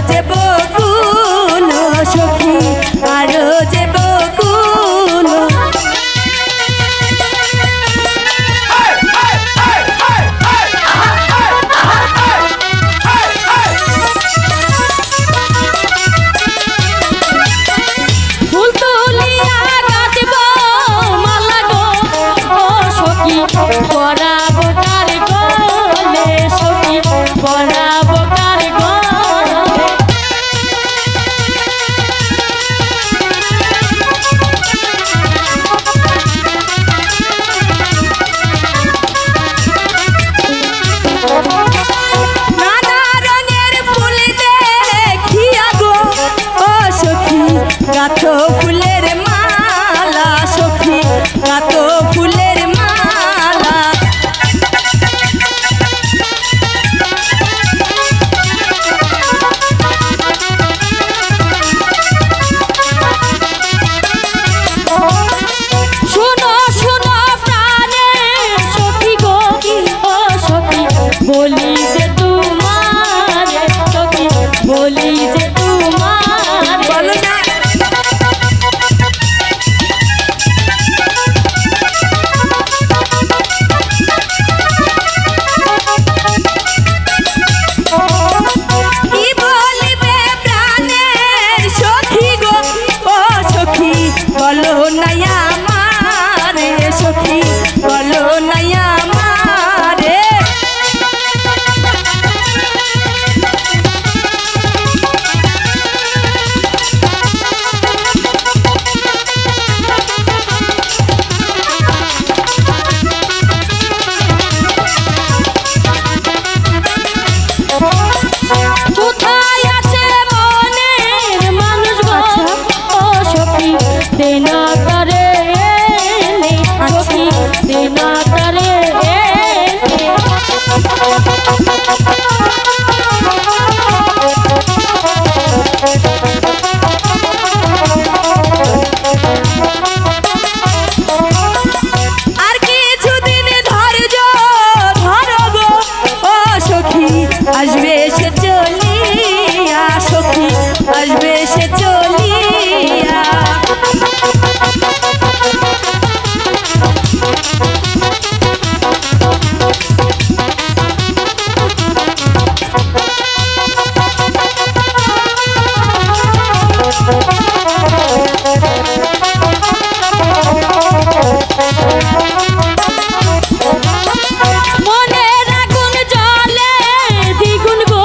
যে বকুল সখী আরো যে বকুল ফুল তুলিয়া গাঁথব মালা গো ও সখী পরাবো কার গলে সখী পরাবো কার গলে নানা রঙের ফুল দেখিয়া গো ও সখী গাঁথো ফুলের মালা সখী গাঁথো ফুলের মালা শোনো শোনো প্রাণে সখী গো ও সখী বলি যে তোমার সখী বলি যে তোমার বলো না কি বলিবে প্রাণের সখী গো ও সখী বলো না আমারে সখী বলো না আমারে কোথায় আছে মনের মানুষ গো ও সখী দেনা করে সখী দেনা করে আর কিছুদিন ধৈর্য ধরো গো ও সখী আসবে সে চলিয়া সখী আসবে সে চলিয়া মনের আগুন জ্বলে দ্বিগুণ গো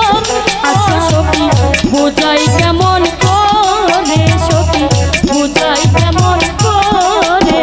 আচ্ছা সখী বুঝাই কেমন করে সখী বুঝাই কেমন করে